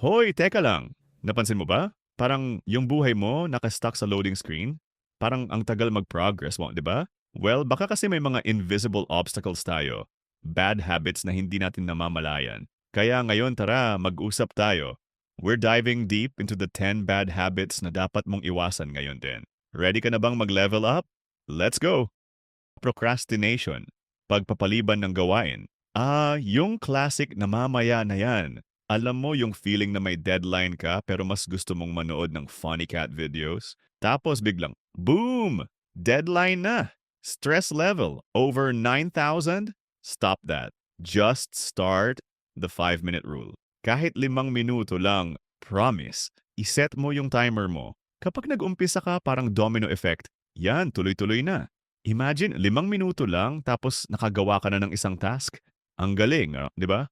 Hoy, teka lang. Napansin mo ba? Parang yung buhay mo nakastuck sa loading screen? Parang ang tagal mag-progress mo, di ba? Well, baka kasi may mga invisible obstacles tayo. Bad habits na hindi natin namamalayan. Kaya ngayon tara, mag-usap tayo. We're diving deep into the 10 bad habits na dapat mong iwasan ngayon din. Ready ka na bang mag-level up? Let's go! Procrastination, pagpapaliban ng gawain. Yung classic na mamaya na yan. Alam mo yung feeling na may deadline ka pero mas gusto mong manood ng funny cat videos? Tapos biglang, boom! Deadline na! Stress level over 9,000? Stop that. Just start the 5-minute rule. Kahit 5 minuto lang, promise, iset mo yung timer mo. Kapag nag-umpisa ka parang domino effect, yan, tuloy-tuloy na. Imagine, 5 minuto lang tapos nakagawa ka na ng isang task. Ang galing, di ba?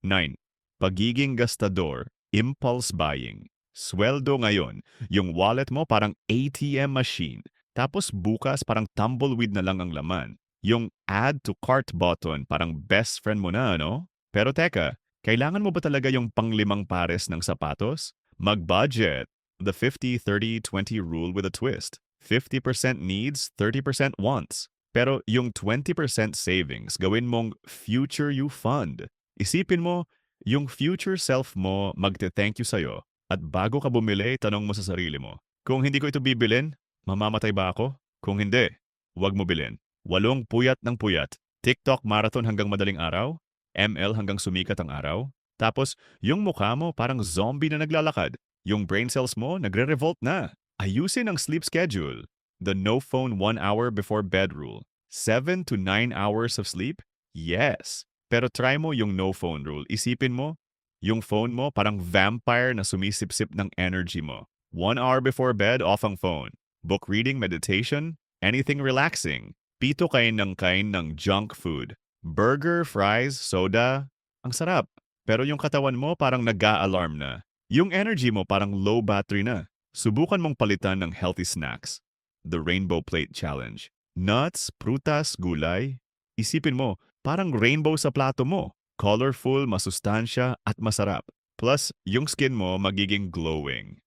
9. Pagiging gastador, impulse buying. Sweldo ngayon, yung wallet mo parang ATM machine. Tapos bukas parang tumbleweed na lang ang laman. Yung add to cart button parang best friend mo na, no? Pero teka, kailangan mo ba talaga yung panglimang pares ng sapatos? Mag-budget. The 50-30-20 rule with a twist. 50% needs, 30% wants. Pero yung 20% savings, gawin mong future you fund. Isipin mo, yung future self mo magte-thank you sa'yo. At bago ka bumili, tanong mo sa sarili mo, kung hindi ko ito bibilin, mamamatay ba ako? Kung hindi, huwag mo bilhin. 8 puyat ng puyat. TikTok marathon hanggang madaling araw, ML hanggang sumikat ang araw. Tapos, yung mukha mo parang zombie na naglalakad. Yung brain cells mo nagre-revolt na. Ayusin ang sleep schedule. The no phone 1 hour before bed rule. 7 to 9 hours of sleep? Yes. Pero try mo yung no phone rule. Isipin mo, yung phone mo parang vampire na sumisipsip ng energy mo. 1 hour before bed, off ang phone. Book reading, meditation, anything relaxing. Pito kain ng junk food. Burger, fries, soda. Ang sarap. Pero yung katawan mo parang nag-a-alarm na. Yung energy mo parang low battery na. Subukan mong palitan ng healthy snacks. The Rainbow Plate Challenge. Nuts, prutas, gulay. Isipin mo, parang rainbow sa plato mo. Colorful, masustansya, at masarap. Plus, yung skin mo magiging glowing.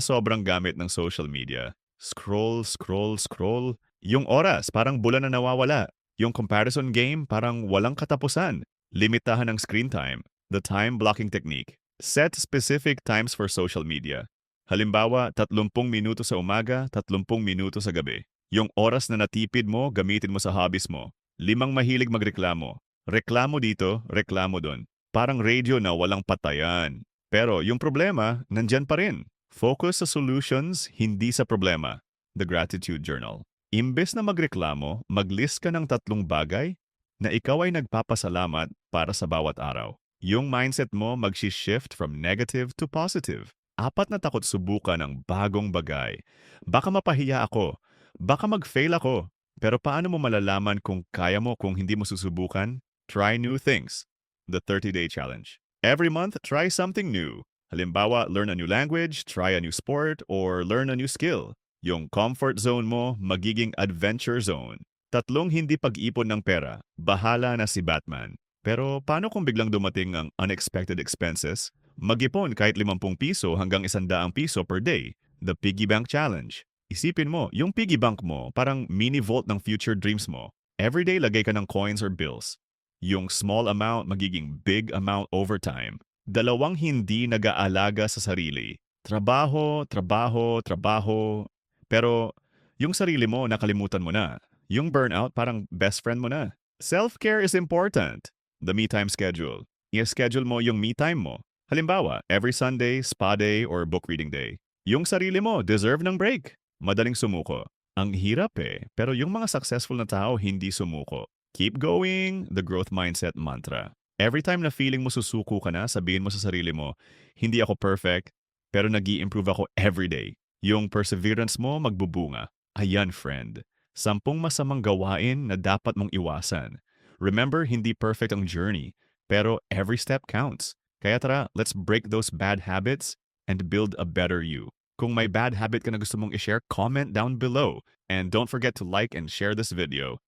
Sobrang gamit ng social media. Scroll, scroll, scroll. Yung oras, parang bulan na nawawala. Yung comparison game, parang walang katapusan. Limitahan ng screen time. The time blocking technique. Set specific times for social media. Halimbawa, 30 minuto sa umaga, 30 minuto sa gabi. Yung oras na natipid mo, gamitin mo sa hobbies mo. 5 mahilig magreklamo. Reklamo dito, reklamo doon. Parang radio na walang patayan. Pero yung problema, nandyan pa rin. Focus sa solutions, hindi sa problema. The Gratitude Journal. Imbes na magreklamo, maglist ka ng 3 bagay na ikaw ay nagpapasalamat para sa bawat araw. Yung mindset mo mag-shift from negative to positive. 4 na takot subukan ng bagong bagay. Baka mapahiya ako. Baka mag-fail ako. Pero paano mo malalaman kung kaya mo kung hindi mo susubukan? Try new things. The 30-day challenge. Every month, try something new. Halimbawa, learn a new language, try a new sport, or learn a new skill. Yung comfort zone mo, magiging adventure zone. 3 hindi pag-ipon ng pera. Bahala na si Batman. Pero paano kung biglang dumating ang unexpected expenses? Mag-ipon kahit 50 piso hanggang 100 piso per day. The Piggy Bank Challenge. Isipin mo, yung piggy bank mo, parang mini vault ng future dreams mo. Everyday lagay ka ng coins or bills. Yung small amount magiging big amount over time. 2 hindi nag-aalaga sa sarili. Trabaho, trabaho, trabaho. Pero yung sarili mo, nakalimutan mo na. Yung burnout, parang best friend mo na. Self-care is important. The me time schedule. I-schedule mo yung me time mo. Halimbawa, every Sunday, spa day, or book reading day. Yung sarili mo, deserve ng break. Madaling sumuko. Ang hirap pero yung mga successful na tao hindi sumuko. Keep going, the growth mindset mantra. Every time na feeling mo susuko ka na, sabihin mo sa sarili mo, hindi ako perfect, pero nag-i-improve ako everyday. Yung perseverance mo magbubunga. Ayan, friend. 10 masamang gawain na dapat mong iwasan. Remember, hindi perfect ang journey, pero every step counts. Kaya tara, let's break those bad habits and build a better you. Kung may bad habit ka na gusto mong i-share, comment down below. And don't forget to like and share this video.